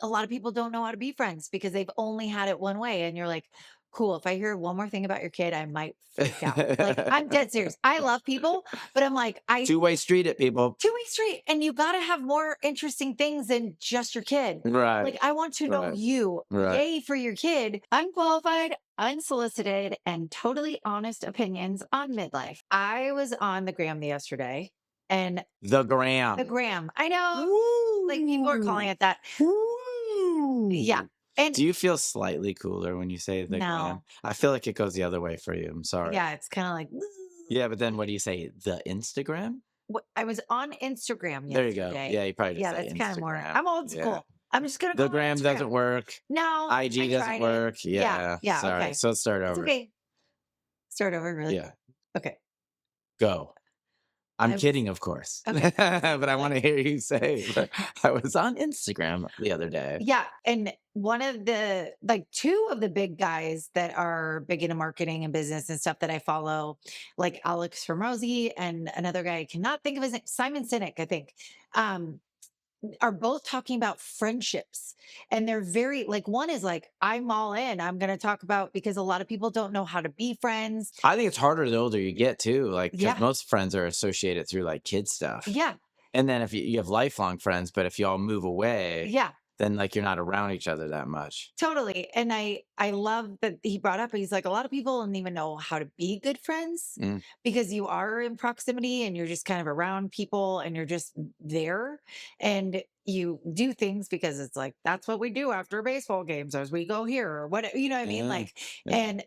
a lot of people don't know how to be friends because they've only had it one way. And you're like, cool, if I hear one more thing about your kid, I might freak out. Like, I'm dead serious. I love people, but I'm like, Two-way street it, people. two-way street. And you got to have more interesting things than just your kid. Right. Like, I want to know Right. you. Right. Yay for your kid. Unqualified, unsolicited, and totally honest opinions on midlife. I was on the gram yesterday and The the gram. gram. I know, like people are calling Woo! it that. Yeah. Woo! And Do you feel slightly cooler when you say the gram? no. I feel like it goes the other way for you. I'm sorry. Yeah, it's kind of like Yeah, but then what do you say? The Instagram? I was on Instagram There you go. yesterday. Yeah, you probably just Yeah, say that's kind of more. Instagram. I'm old Yeah. school. I'm just gonna The call it gram Instagram. doesn't work. No, I IG doesn't tried it. work. Yeah, Yeah. yeah, Sorry. okay. So let's start It's over. okay. Start over, really? Yeah. Okay. Go. I'm I was kidding, of course. okay. But I want to hear you say, but I was on Instagram the other day. Yeah, and one of the two of the big guys that are big into marketing and business and stuff that I follow, like Alex Hormozy and another guy, I cannot think of his name, Simon Sinek, I think. Um, are both talking about friendships, and they're very like, one is like, I'm all in, I'm going to talk about, because a lot of people don't know how to be friends. I think it's harder the older you get too, like because Yeah, most friends are associated through like kid stuff. yeah, And then if you have lifelong friends, but if you all move away, yeah, then like you're not around each other that much. totally. And I love that he brought up, he's like, a lot of people don't even know how to be good friends Mm. because you are in proximity and you're just kind of around people and you're just there, and you do things because it's like that's what we do after baseball games as we go here or what, you know what I mean? Yeah. Like, Yeah. and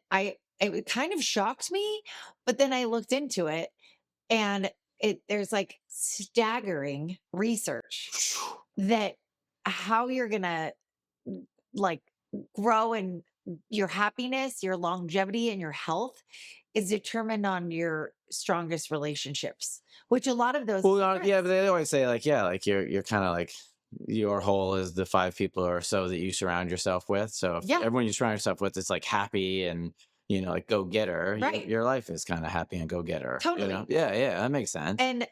it kind of shocked me, but then I looked into it, and there's like staggering research that how you're gonna like grow and your happiness, your longevity, and your health is determined on your strongest relationships, which a lot of those Well, yeah, but friends. they always say like, yeah, like you're kind of like your whole is the 5 people or so that you surround yourself with. So if Yeah, everyone you surround yourself with is like happy and like go getter, right. your life is kind of happy and go getter. Totally. Yeah, yeah, that makes sense. And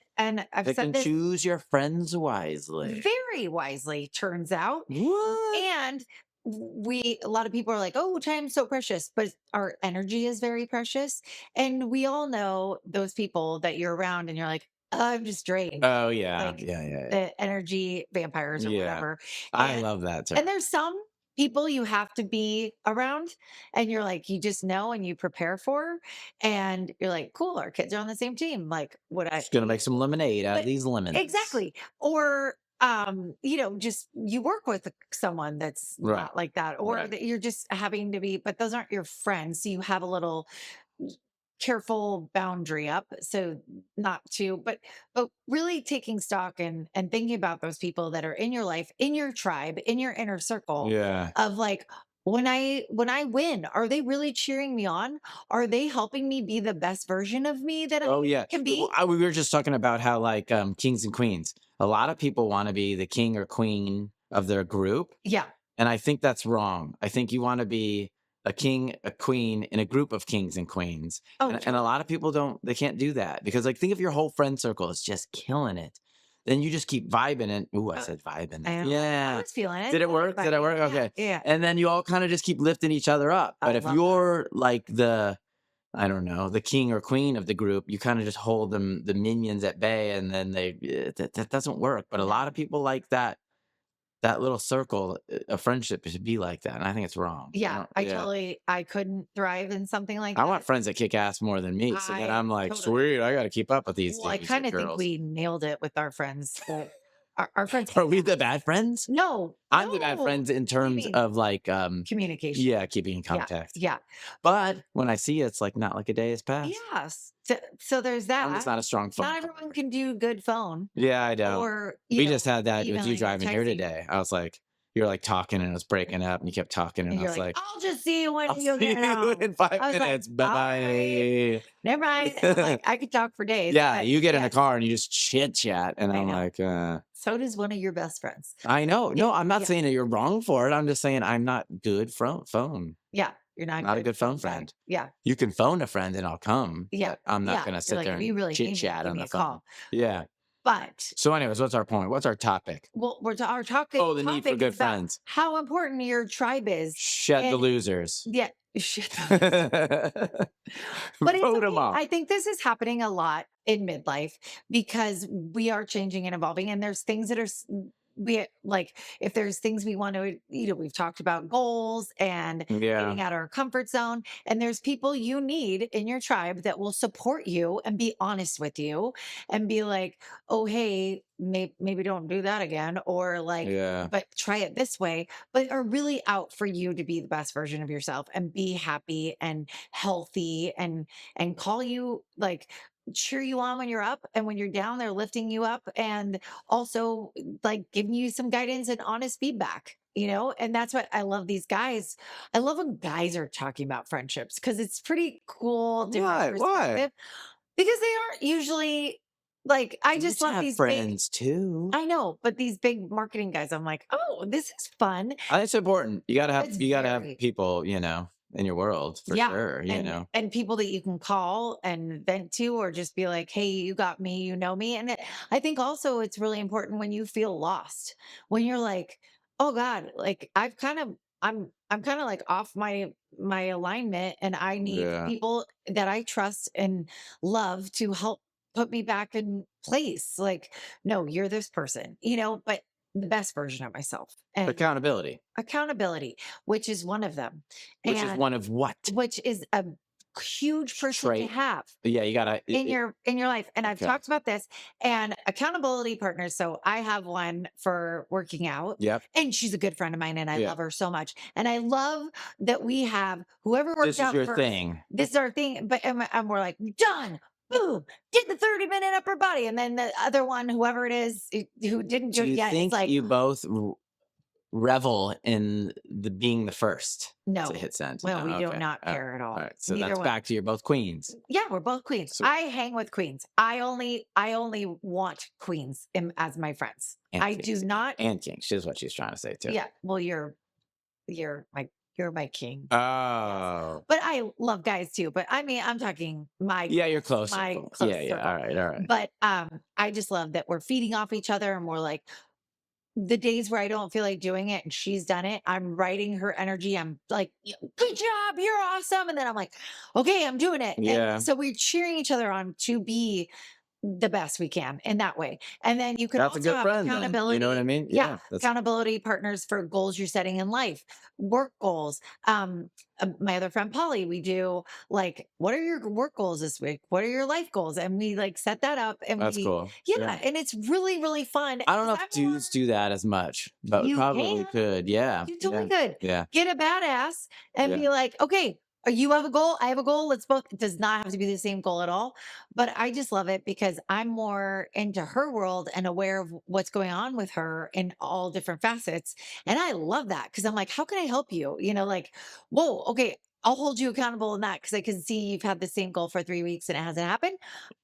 I've Pick said and this choose your friends wisely. very wisely, turns out. What? And a lot of people are like, oh, time's so precious, but our energy is very precious. And we all know those people that you're around and you're like, "Oh, I'm just drained," Oh yeah, like yeah, yeah, the energy vampires or yeah. whatever. I And love that term. there's some people you have to be around and you're like, you just know and you prepare for, and you're like, cool, our kids are on the same team. Like, would I, Just gonna make some lemonade out of but these lemons. exactly. Or just you work with someone that's Right, not like that, or right. that you're just having to be, but those aren't your friends. So you have a little careful boundary up. So not to, but really taking stock and thinking about those people that are in your life, in your tribe, in your inner circle Yeah. of like, when I win, are they really cheering me on? Are they helping me be the best version of me that I Oh yeah. can Well, be? we were just talking about how like kings and queens. A lot of people want to be the king or queen of their group, Yeah. and I think that's wrong. I think you want to be a king, a queen in a group of kings and queens. Oh, And a lot of people they can't do that because like think of your whole friend circle is just killing it. Then you just keep vibing and ooh, I uh, said vibing. I know. I Yeah. was feeling it. Did it Totally work? Did it vibing. work? Yeah. Okay. Yeah. And then you all kind of just keep lifting each other up. I But if love that. you're like I don't know, the king or queen of the group, you kind of just hold the minions at bay and then that doesn't work. But a lot of No. people like that little circle of friendship should be like that. And I think it's wrong. Yeah. Yeah. I couldn't thrive in something like I want that. friends that kick ass more than me. So then I I'm like, totally, sweet, I got to keep up with these well, I dudes or kind of think girls. we nailed it with our friends. That our friends Are kick we the ass. bad friends? No, I'm the bad no. friends in What do you terms mean? of like, Communication. yeah, keeping in Yeah. contact. Yeah. But when I see it, it's like not like a day has passed. Yes. So there's I'm just that. not a strong phone Not everyone caller. can do good phone, Yeah, I don't. or, We just had that with you emailing or driving here texting. today. I was like, you were like talking and it was breaking up and you kept talking and And I you're was like, like, I'll just see you when I'll you see get you home. in five I was like, minutes. Bye all right, bye. never mind. I'm like, I could talk for days, Yeah, but you get in a yes, car and you just chit chat. And I I'm know. like, So does one of your best friends. I know. Yeah. No, I'm not Yeah. saying that you're wrong for it. I'm just saying I'm not good phone. Yeah. You're not Not a good good phone phone tag. friend. Yeah. You can phone a friend and I'll come, Yeah. but I'm not Yeah. going to You're sit like, there if and you really chit need me, chat give on me the a phone. call. Yeah. But So, anyways, what's our point? What's our topic? well, our Oh, the need for topic is good about friends. how important your tribe is. Shed the And losers. yeah, shit. Vote But it's them okay. off. I think this is happening a lot in midlife because we are changing and evolving, and there's things that are we like if there's things we want to, we've talked about goals and Yeah. getting out of our comfort zone, and there's people you need in your tribe that will support you and be honest with you and be like, oh, hey, maybe don't do that again, or like, Yeah. but try it this way, but are really out for you to be the best version of yourself and be happy and healthy and call you, like, cheer you on when you're up, and when you're down they're lifting you up, and also like giving you some guidance and honest feedback, and that's what I love. These guys, I love when guys are talking about friendships because it's pretty cool, different Why? Why? perspective, because they aren't usually like, I You just just love have these big, friends too. I know, but these big marketing guys, I'm like, oh, this is fun. I think it's important. You gotta have It's you gotta have very, people, in your world for yeah, sure. and people that you can call and vent to, or just be like, "Hey, you got me, you know me." And I think also it's really important when you feel lost, when you're like, "Oh God, like I'm kind of like off my alignment, and I need Yeah. people that I trust and love to help put me back in place." Like, no, you're this person, but the best version of myself, and Accountability, accountability, which is one of them. which is And one of what? which is a huge pursuit to Trait. have Yeah, you gotta in your life. And I've okay. talked about this, and accountability partners. So I have one for working out, Yep. and she's a good friend of mine, and I Yeah. love her so much. And I love that we have whoever worked This is out your first. thing. This is our thing. But and we're like, done. Boom, did the 30-minute upper body. And then the other one, whoever it is who didn't do Do it you yet, is think like, you both revel in the being the first to no. hit send? Well, we No, do okay. not All right. pair at All all. right. So Neither that's one. back to you're both queens. Yeah, we're both queens. So I hang with queens. I only want queens as my friends. and I do kings. not. And kings. She's what she's trying to say too. Yeah. Well, you're my king. Yes. Oh. But I love guys too. But I mean, I'm talking Yeah, you're close my circle. close Yeah, yeah. All circle. right, all right. But I just love that we're feeding off each other, and we're like, the days where I don't feel like doing it and she's done it, I'm writing her energy. I'm like, good job, you're awesome. And then I'm like, okay, I'm doing it. And Yeah. so we're cheering each other on to be the best we can in that way. And then you can That's a also good have friend then. You know what I accountability. mean? Yeah, Yeah. That's accountability partners for goals you're setting in life, work goals. My other friend Polly, we do like, what are your work goals this week? What are your life goals? And we like set that up, and that's we, cool. Yeah. yeah, and it's really, really fun I don't know because if I'm more, dudes do that as much, but we you probably can. could. Yeah. You Yeah. totally could. Yeah. Get a badass and Yeah. be like, okay, you have a goal. I have a goal. Let's both, it does not have to be the same goal at all. But I just love it because I'm more into her world and aware of what's going on with her in all different facets. And I love that because I'm like, how can I help you? Like, whoa, okay, I'll hold you accountable in that because I can see you've had the same goal for 3 weeks and it hasn't happened.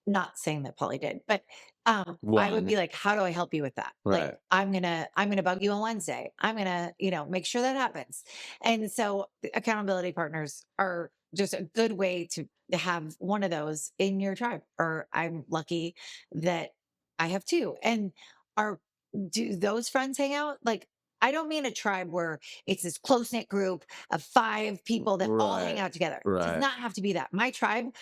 Not saying that Polly did, but I would One. be like, how do I help you with that? Like, Right. I'm gonna bug you on Wednesday. I'm gonna, make sure that happens. And so the accountability partners are just a good way to have one of those in your tribe. Or I'm lucky that I have two. And are do those friends hang out? Like, I don't mean a tribe where it's this close knit group of 5 people that all hang Right. out together. It does Right. not have to be that. My tribe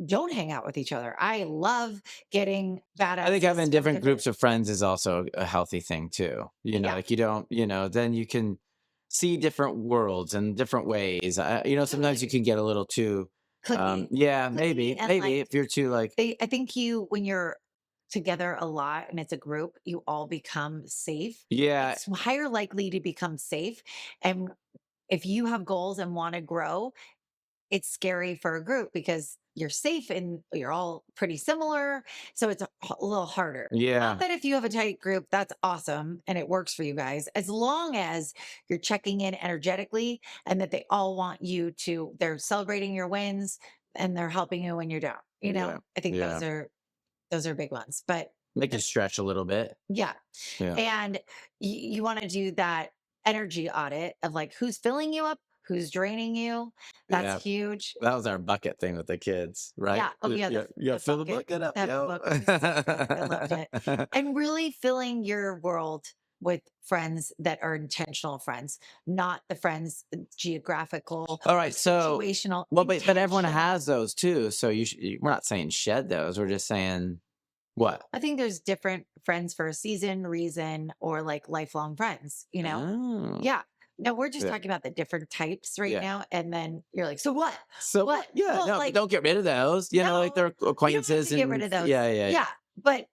don't hang out with each other. I love getting I think badasses having from different different. groups of friends is also a healthy thing too. Yeah, Like you don't, then you can see different worlds and different ways. Sometimes you totally. can get a little too, Clicky, yeah, clicky, and maybe like if you're too like, I think when you're together a lot and it's a group, you all become safe. yeah, It's higher likely to become safe. And if you have goals and want to grow, it's scary for a group because you're safe and you're all pretty similar. So it's a little harder. Not yeah, that if you have a tight group, that's awesome and it works for you guys, as long as you're checking in energetically and that they all want you to, they're celebrating your wins and they're helping you when you're down. yeah, I think yeah. those are big ones. But Make you stretch a little bit. yeah. Yeah. And you want to do that energy audit of like, who's filling you up, who's draining you. That's Yeah. huge. That was our bucket thing with the kids, right? Yeah. Oh, yeah. Yeah, yeah, The fill the bucket, bucket up, that yo. book was so good. I loved it. And really filling your world with friends that are intentional friends, not the friends geographical All or right, so situational, well, but everyone intentional. has those too, so we're not saying shed those, we're just saying what? I think there's different friends for a season, reason, or like lifelong friends, you know? Oh, Yeah. No, we're just yeah, talking about the different types right yeah. now. And then you're like, so what? So What? what? Yeah, Well, no, but like, don't get rid of those, like no, they're you don't have to acquaintances get rid and of those. yeah, yeah, yeah. Yeah. But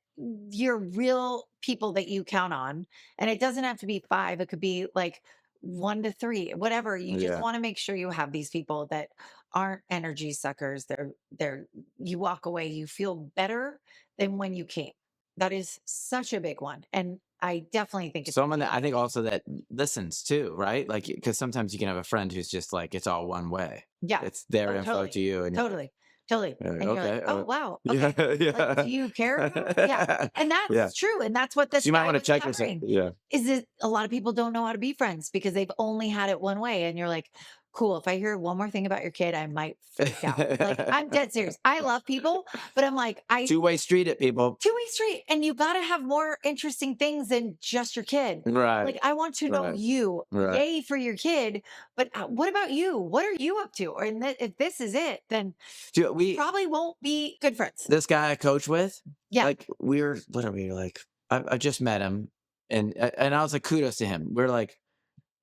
you're real people that you count on. And it doesn't have to be five, it could be like 1 to 3, whatever. You just Yeah. want to make sure you have these people that aren't energy suckers. They're, you walk away, you feel better than when you came. That is such a big one. And I definitely think it's Someone that I think also that listens too, right? Like, because sometimes you can have a friend who's just like, it's all one way. yeah. It's their Oh, info totally. to you, and Totally. Totally. you're like, And you're like, okay, oh, wow. yeah, Okay. Like, yeah, do you care about? Yeah. And yeah. that's true. And that's what So this you might guy want to was check yourself. covering Yeah. is that a lot of people don't know how to be friends because they've only had it one way. And you're like, cool. If I hear one more thing about your kid, I might freak out. Like, I'm dead serious. I love people, but I'm like, Two-way street it, people. two-way street. And you got to have more interesting things than just your kid. Right, Like, I want to know right, you. right. Yay for your kid. But what about you? What are you up to? And if this is it, then Do you we probably won't be good friends. this guy I coach with, Yeah. like we're what are we like? I just met him, and I was like, kudos to him. We're like,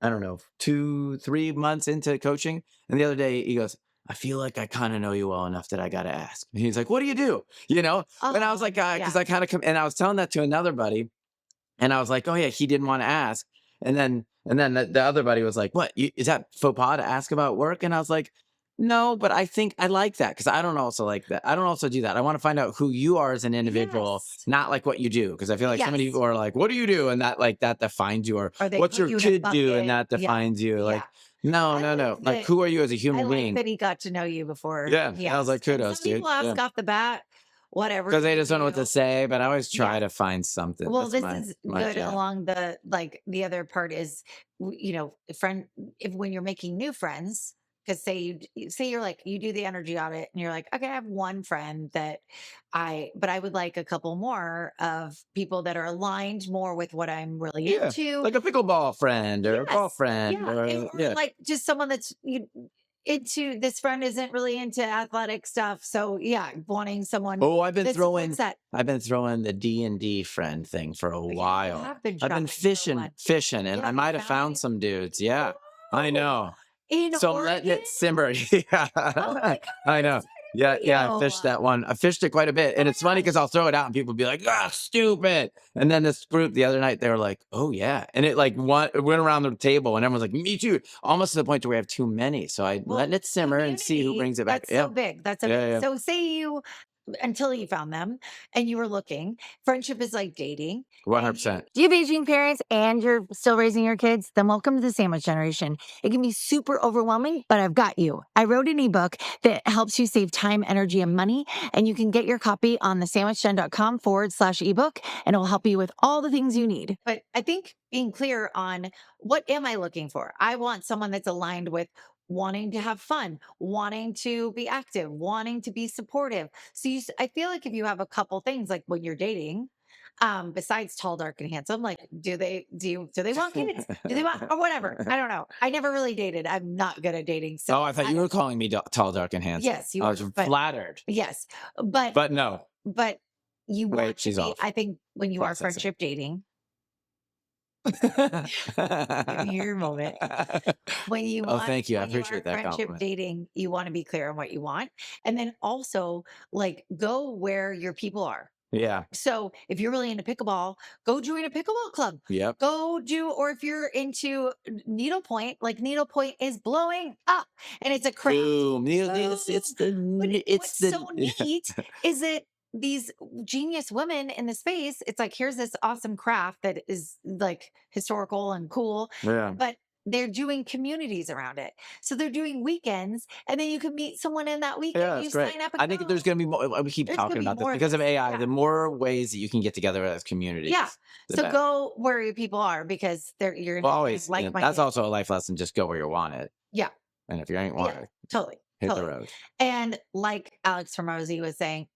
I don't know, 2, 3 months into coaching, and the other day he goes, I feel like I kind of know you well enough that I got to ask. And he's like, what do you do? And I was like, because Yeah. I kind of come, and I was telling that to another buddy, and I was like, oh yeah, he didn't want to ask, and then the other buddy was like, what? Is that faux pas to ask about work? And I was like, no, but I think I like that because I don't also like that. I don't also do that. I want to find out who you are as an individual, Yes. not like what you do. Because I feel like so many Yes. people are like, what do you do? And that like that defines you, or Or they what's put your you in a kid do? And bucket. that Yeah. defines you. Yeah. Like, no, I no, like no. Like, that. who are you as a I human like being? that he got to know you before Yeah. he I was like, asked. And kudos, some dude. people ask off the bat, whatever Because they you just don't know what to do. say, but I always Yeah. try to find something. Well, That's this my is my good jam. along the other part is, friend, if when you're making new friends, because say you're like, you do the energy audit and you're like, okay, I have one friend but I would like a couple more of people that are aligned more with what I'm really Yeah. into. Like a pickleball friend or a golf Yes. friend Yeah. or Or yeah. like just someone that's into this friend isn't really into athletic stuff. So yeah, wanting someone Oh, that supports that. I've been throwing the D&D friend thing for a Oh, yeah, you while. have been I've been shopping for one. fishing, and Yeah, I you might have found found me. some dudes. Yeah, I Whoa! know. In So I'm letting Oregon? it simmer. Oh my Yeah, God, I I'm know. excited Yeah, for yeah, I fished you. that one. I fished it quite a bit. Oh And my it's funny because gosh. I'll throw it out and people be like, ah, stupid. And then this group the other night, they were like, oh, yeah. And it like it went around the table and everyone's like, me too. Almost to the point where we have too many. So I Well, letting it simmer and see who community, brings it back. that's Yeah, so big. That's so yeah, big. yeah. So say you until you found them and you were looking, friendship is like dating. And 100%. do you have aging parents and you're still raising your kids? Then welcome to the sandwich generation. It can be super overwhelming, but I've got you. I wrote an ebook that helps you save time, energy, and money. And you can get your copy on thesandwichgen.com/ebook, and it will help you with all the things you need. But I think being clear on what am I looking for? I want someone that's aligned with wanting to have fun, wanting to be active, wanting to be supportive. So I feel like if you have a couple things like when you're dating, besides tall, dark, and handsome, like do they want kids? Do they want or whatever? I don't know. I never really dated. I'm not good at dating. So Oh, I thought you were calling me tall, dark, and handsome. yes, you I are. was But flattered. yes, but But no. but you want Wait, to she's be. off. I think when you are Processing. friendship dating, give me your moment. When you Oh, want thank you. I when you are appreciate that friendship compliment. dating, you want to be clear on what you want. And then also like go where your people are. Yeah. So if you're really into pickleball, go join a pickleball club. Yep. Or if you're into needlepoint, like needlepoint is blowing up and it's a craft. Boom. But It's what's the so neat is that these genius women in the space, it's like, here's this awesome craft that is like historical and cool, yeah. but they're doing communities around it. So they're doing weekends, and then you can meet someone in that weekend. Yeah, You that's great. sign up and I think there's go. going to be more. We keep There's gonna talking be about this more of because of this. AI. Yeah. The more ways that you can get together as Yeah. communities, the So better. go where your people are because you're Well, gonna find always. And that's like-minded. also a life lesson. Just go where you want it. Yeah. And if you ain't Yeah. want it, Totally. hit the Totally. road. And like Alex Hormozy was saying,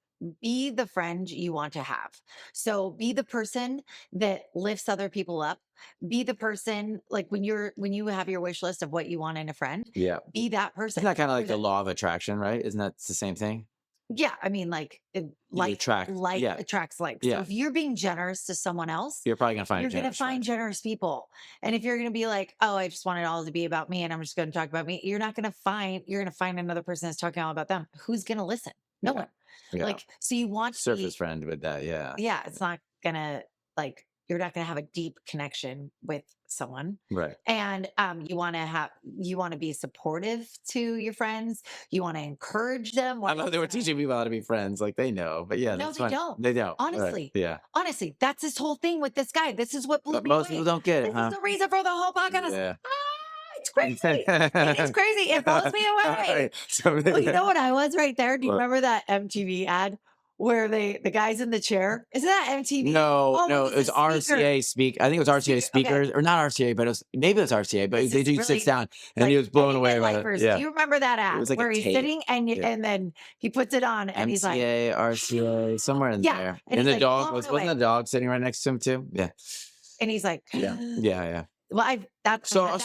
be the friend you want to have. So be the person that lifts other people up. Be the person like when you have your wish list of what you want in a friend, Yeah. be that Isn't person. that kind of like There's the a- law of attraction, right? Isn't that the same thing? yeah, I mean, like You attract. like Yeah. attracts like. So Yeah. if you're being generous to someone else, You're probably going to find a you're gonna generous find friend. generous people. And if you're gonna be like, oh, I just want it all to be about me and I'm just gonna talk about me, you're gonna find another person that's talking all about them. Who's gonna listen? No Yeah. one. Yeah. Like, so you want to Surface be, friend with that. Yeah. yeah, it's not gonna like you're not gonna have a deep connection with someone. Right. And you want to be supportive to your friends. You want to encourage them. I know they were teaching people how to be friends. Like they know, but yeah, No, that's they fine. don't. They don't. Right. Honestly. Yeah. Honestly, that's his whole thing with this guy. This is what blew But me most people away. don't get it, This is huh? the reason for the whole podcast. Yeah. It's crazy. It is crazy. It blows me away. So Well, you know what I was right there? Do you What? remember that MTV ad where the guys in the chair? Isn't that MTV? No, Oh, no, it was the speaker. RCA speak. I think it was RCA Speaker, okay. speakers, or not RCA, but maybe it was RCA. But This they is do really, sits down, and like, he was blown any away by it. midlifers, Yeah, do you remember that it ad was like where a he's tape. sitting Yeah. and then he puts it on and he's like, MCA, RCA, somewhere in yeah, there. and And he's the like dog blown wasn't away. the dog sitting right next to him too? Yeah, And he's like, yeah, yeah. well, I had that moment.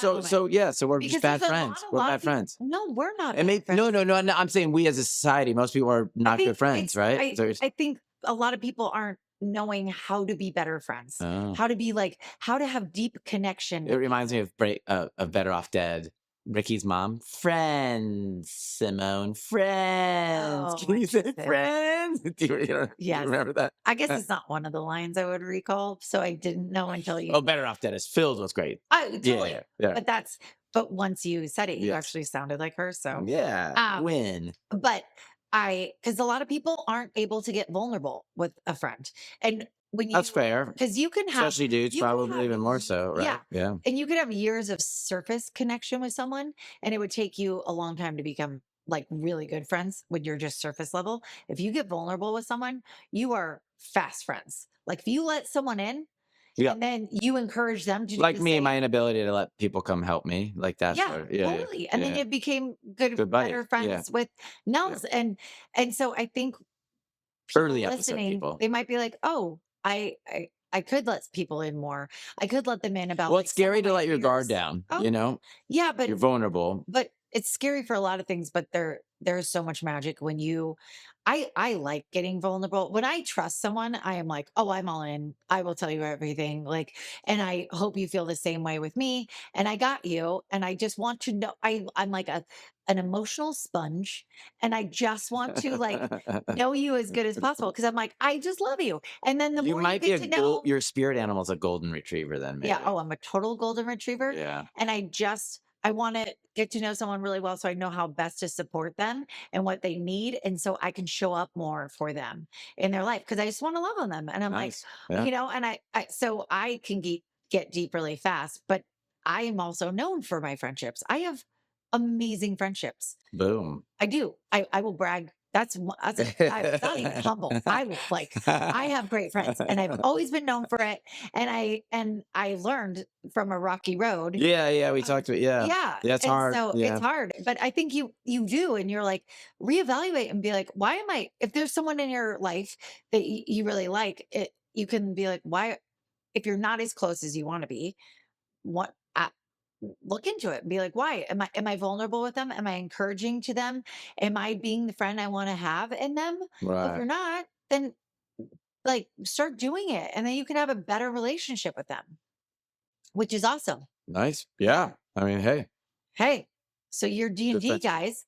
So we're just Because bad there's friends. a We're lot bad of people. friends. No, we're not And bad maybe friends. no. I'm saying we as a society, most people are I not think good friends, right? I think a lot of people aren't knowing how to be better friends, Oh. how to be like, how to have deep connection. It reminds me of Better Off Dead. Ricky's mom, friends, Simone, friends. Oh, Can you say interesting. friends? Do you Yes. remember that? I guess it's not one of the lines I would recall, so I didn't know until you. Oh, Better Off Dead is filled with great. Totally. Yeah. But once you said it, you Yes. actually sounded like her. So Yeah. Um, Win. but because a lot of people aren't able to get vulnerable with a friend, and when That's you, fair. because you can have, Especially dudes, you can probably have even more so, right? yeah, Yeah. and you could have years of surface connection with someone, and it would take you a long time to become like really good friends when you're just surface level. If you get vulnerable with someone, you are fast friends. Like if you let someone in, Yeah. and then you encourage them to do Like the me and same. my inability to let people come help me. Like that's Yeah, totally. And then yeah. it became Good buddies. better Yeah. friends with Nels. And so I think people Early episode listening, people. they might be like, oh, I could let people in more. I could let them in about Well, like it's some scary of to my let your guard fears. down, Oh, you know? yeah, You're vulnerable. but it's scary for a lot of things, but there's so much magic when you I like getting vulnerable. When I trust someone, I am like, oh, I'm all in. I will tell you everything. Like, and I hope you feel the same way with me. And I got you. And I just want to know I'm like an emotional sponge. And I just want to like know you as good as possible. Cause I'm like, I just love you. And then the You more you might be get to know, your spirit animal's a golden retriever then maybe. yeah, oh, I'm a total golden retriever. Yeah. And I want to get to know someone really well so I know how best to support them and what they need. And so I can show up more for them in their life because I just want to love on them. And I'm Nice. like, Yeah. you know, and so I can get deep really fast, but I am also known for my friendships. I have amazing friendships. Boom. I do. I will brag. I'm not even humble. I will like, I have great friends and I've always been known for it. And I learned from a rocky road. Yeah, we talked about Yeah. Yeah, it's And hard. so Yeah. it's hard, but I think you do. And you're like, reevaluate and be like, why am if there's someone in your life that you really like it, you can be like, why, if you're not as close as you want to be, what, look into it and be like, why am I vulnerable with them? Am I encouraging to them? Am I being the friend I want to have in them? If Right. you're not, then like start doing it. And then you can have a better relationship with them, which is awesome. Nice. Yeah. I mean, hey. Hey, so you're Good D&D friends. guys.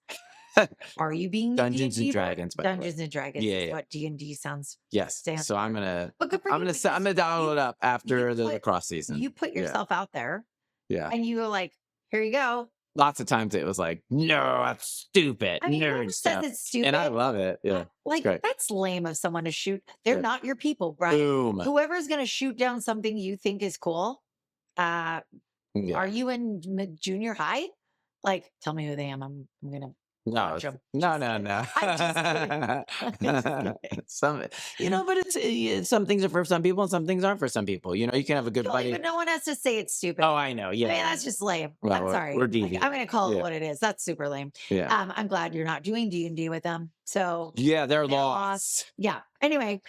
Are you being Dungeons and D&D Dragons, by the way. Dungeons and Dragons Yeah, is yeah. what D&D sounds. Yes. stands So I'm for. gonna But good for I'm you gonna I'm because gonna download it up after the put- lacrosse season. you put Yeah. yourself out there Yeah. and you go like, here you go. Lots of times it was like, no, that's stupid. I mean, Nerd whoever stuff. says it's stupid. And I love it. Yeah. Like great. that's lame of someone to shoot. They're Yeah. not your people, Brian. Boom. Whoever's going to shoot down something you think is cool, Yeah. Are you in junior high? Like, tell me who they am. I'm gonna No, watch them. no, no, no. I'm just kidding. I'm just kidding. Some, but some things are for some people and some things aren't for some people. You can have a good Totally, buddy. but no one has to say it's stupid. Oh, I know. I Yeah, mean, yeah, that's yeah. just lame. Well, I'm we're sorry. Like, I'm gonna deviating. call it Yeah, what it is. That's super lame. yeah, I'm glad you're not doing D&D with them. So yeah. They're they're lost. lost. Yeah. Anyway,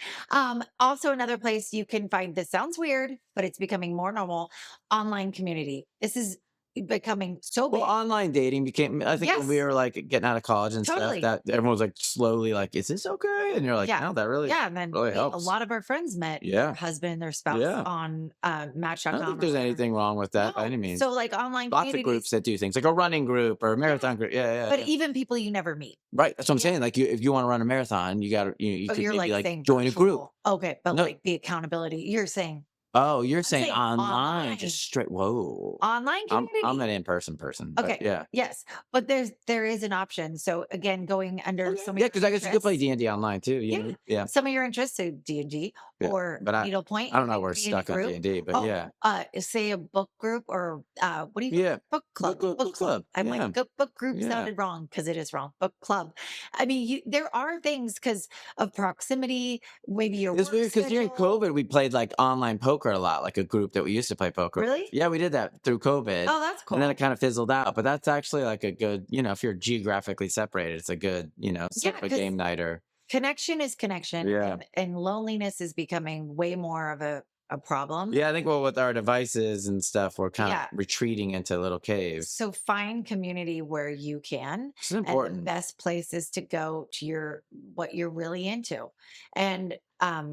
also another place you can find this sounds weird, but it's becoming more normal. Online community. This is becoming so Well, big. online dating became, I think when we Yes, were like getting out of college and stuff, totally. that everyone was like slowly like, is this okay? And you're like, Yeah. no, that really, Yeah. And then really a helps. lot of our friends met their Yeah. husband, their spouse Yeah. on I don't think Match.com or there's whatever. anything wrong with that by No. any means. So like online Lots of communities, groups that do things like a running group or a yeah. marathon group. Yeah, yeah, But yeah. even people you never meet. Right. That's what I'm Yeah. saying. Like if you want to run a marathon, you got to, you Oh, could you're maybe like like saying join a group. virtual. Okay, but No. like the accountability. You're saying Oh, you're I'm saying saying online, online. just straight. Whoa. Online I'm community. an in-person person, but Okay. yeah. Yes. But there is an option. So again, going under Okay. some of Yeah, your because I guess you could play interests. D&D online too. Yeah. Yeah. Some of your interests, so D&D Yeah. or But needlepoint, I don't know. and We're be in a stuck on group. D&D, but Oh, yeah. say a book group or what do you Yeah. book club? Book Book club. club. I'm like Yeah. book group Yeah. sounded wrong because it is wrong. Book club. I mean, there are things because of proximity, maybe your It's work weird because during schedule. COVID, we played like online poker a lot, like a group that we used to play poker with. Really? Yeah, we did that through COVID. Oh, that's And then it cool. kind of fizzled out. But that's actually like a good, if you're geographically separated, it's a good, Yeah, set up a because game night or, connection is connection, yeah. and loneliness is becoming way more of a problem. Yeah, I think well, with our devices and stuff, we're kind of Yeah. retreating into little caves. So find community where you can. It's And the important. best place is to go to what you're really into. And a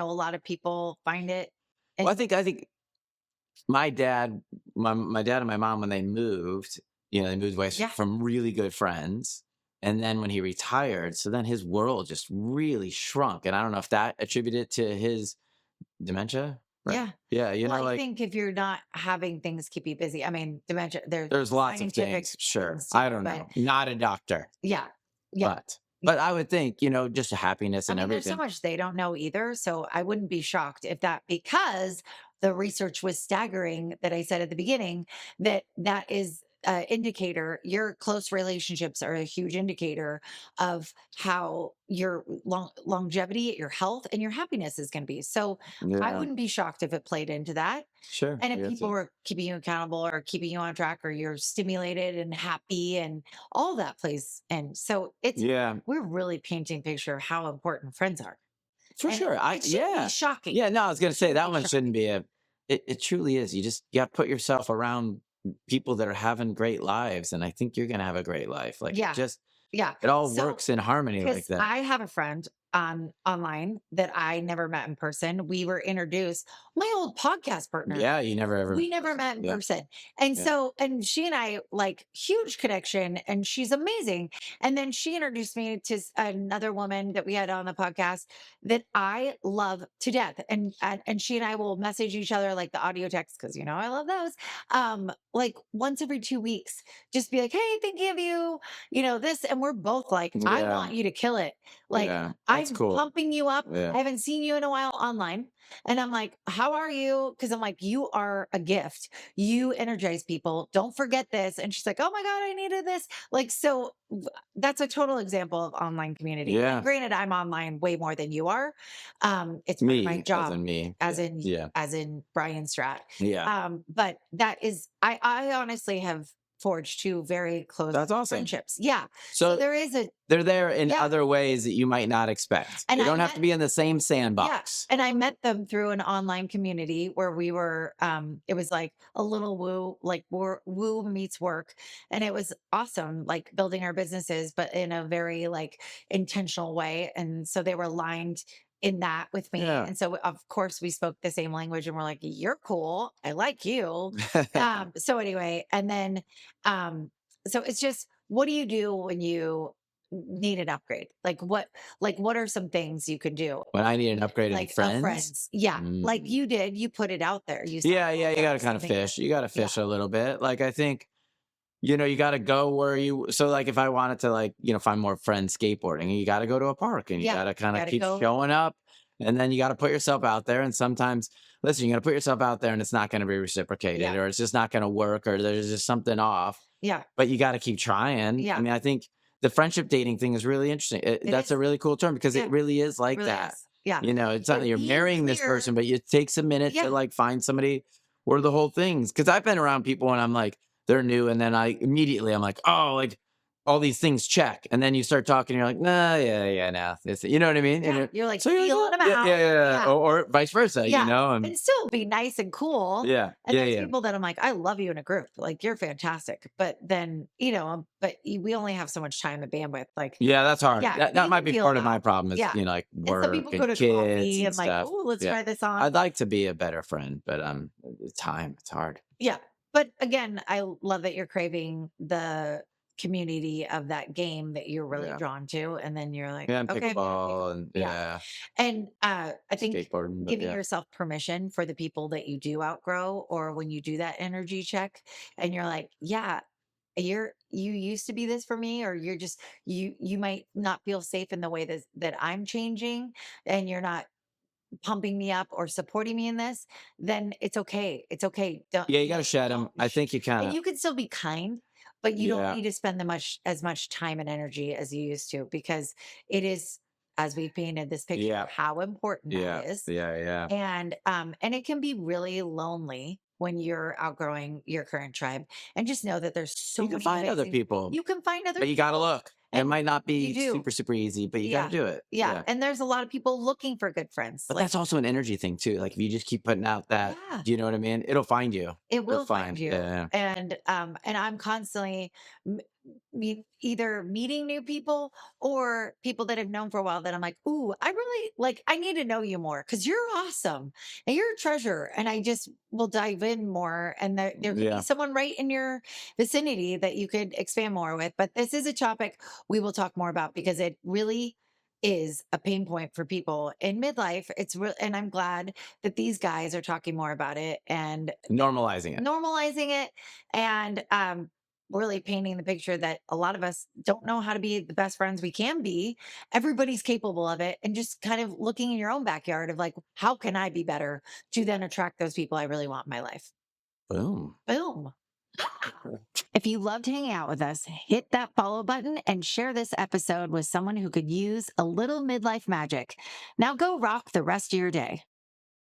lot of people find it Well, and I think my dad, my dad and my mom, when they moved, they moved away yeah, from really good friends. And then when he retired, so then his world just really shrunk. And I don't know if that attributed to his dementia, right? yeah. Yeah, Well, I like think if you're not having things keep you busy, I mean, dementia, there's there's lots of scientific things. Sure. things to I it, don't but know. Not a doctor, yeah, yeah. but I would think, just happiness I and mean, there's so everything. much they don't know either. So I wouldn't be shocked if that, because the research was staggering that I said at the beginning, that is indicator. Your close relationships are a huge indicator of how your longevity, your health, and your happiness is going to be. So I Yeah. wouldn't be shocked if it played into that. Sure. And I if guess people so. were keeping you accountable or keeping you on track or you're stimulated and happy and all that plays in. So Yeah. we're really painting a picture of how important friends are. For And sure. it shouldn't be shocking. Yeah, no, I was gonna say Shouldn't that be one shouldn't shocking. be it truly is. You have to put yourself around people that are having great lives, and I think you're gonna have a great life. Like Yeah. Yeah. it all So works in harmony like because that. I have a friend online that I never met in person. We were introduced, my old podcast partner. Yeah, you never ever We never met in Yeah, person. And yeah. so, and she and I like huge connection and she's amazing. And then she introduced me to another woman that we had on the podcast that I love to death. And she and I will message each other like the audio text, because I love those. Like once every 2 weeks, just be like, hey, thinking of you, this. And we're both like, I Yeah, want you to kill it. Like yeah. That's I'm cool. pumping you up. Yeah. I haven't seen you in a while online. And I'm like, how are you? Because I'm like, you are a gift. You energize people. Don't forget this. And she's like, oh my God, I needed this. Like, so that's a total example of online community. And Yeah. granted, I'm online way more than you are. It's part of my Me, as job, in me. as Yeah. in Yeah. as in Brian Strat. Yeah. But that is, I honestly have forged two very close That's awesome. friendships. Yeah. So So there is a they're there in yeah. other ways that you might not expect. And They I don't have to met be in the same Yeah. sandbox. And I met them through an online community where we were, it was like a little woo, like woo meets work. And it was awesome, like building our businesses, but in a very like intentional way. And so they were aligned in that with me. Yeah. And so of course we spoke the same language and we're like, you're cool. I like you. So anyway, and then, so it's just, what do you do when you need an upgrade? Like what are some things you can do? When I need an upgrade in Like friends. friends. Yeah. Like Mm. you did, you put it out there. You said, Yeah, oh, you gotta there's kind of something fish. You gotta yeah. fish a little bit. Like I think, you gotta go where so like if I wanted to like, find more friends skateboarding, you gotta go to a park and you Yeah. gotta kind of Gotta keep go. showing up And then you got to put yourself out there. And sometimes, listen, you got to put yourself out there and it's not going to be reciprocated Yeah. or it's just not going to work or there's just something off. Yeah. But you got to keep trying. I Yeah. mean, I think the friendship dating thing is really interesting. It That's a is. really cool term because Yeah. it really is It like really that. is. Yeah. It's not that And you're being marrying this clear. person, but it takes a minute to Yeah. like find somebody where the whole things. Because I've been around people and I'm like, they're new, and then I'm like, oh, like all these things check, and then you start talking, you're like, nah, yeah, nah, you know what I mean? Yeah. You're like So you're like, feeling oh, them yeah, out. yeah, yeah, Yeah. or vice versa, Yeah. and And still be nice and cool. yeah, And yeah, there's yeah, people that I'm like, I love you in a group. Like, you're fantastic. But then, we only have so much time and bandwidth. Like, yeah. That's hard. yeah, That you might can be feel part them of my out. problem is Yeah. like And some work people go and to kids coffee and and like, stuff. oh, let's Yeah, try this on. I'd like to be a better friend, but it's hard. Yeah. But again, I love that you're craving the community of that game that you're really Yeah, drawn to. And then you're like, yeah, and okay, I'm gonna pick pickleball them. and Yeah. yeah, And I think skateboarding, but giving yeah, yourself permission for the people that you do outgrow, or when you do that energy check and you're like, yeah, you used to be this for me, or you might not feel safe in the way that I'm changing, and you're not pumping me up or supporting me in this, then it's okay. It's okay. Don't yeah. You got to shed them. don't I think you kind and of you can still be kind, but you don't yeah. need to spend as much time and energy as you used to, because it is, as we painted this picture, Yeah, how important that yeah, is. yeah, yeah. And it can be really lonely when you're outgrowing your current tribe. And just know that there's so You can many find other amazing, people, you can find other but you gotta people. look. It And might not you be do. super, super easy, but you gotta Yeah. do it. Yeah. Yeah. And there's a lot of people looking for good friends. But Like, that's also an energy thing too. Like if you just keep putting out that, yeah. do you know what I mean? It'll find you. It It'll will find find. you. Yeah. And I'm constantly either meeting new people or people that I've known for a while that I'm like, ooh, I really like, I need to know you more because you're awesome and you're a treasure. And I just will dive in more. And there could be Yeah. someone right in your vicinity that you could expand more with. But this is a topic we will talk more about because it really is a pain point for people in midlife. It's real, and I'm glad that these guys are talking more about it and Normalizing it. normalizing it, and really painting the picture that a lot of us don't know how to be the best friends we can be. Everybody's capable of it, and just kind of looking in your own backyard of like, how can I be better to then attract those people I really want in my life? Boom. Boom. If you loved hanging out with us, hit that follow button and share this episode with someone who could use a little midlife magic. Now go rock the rest of your day.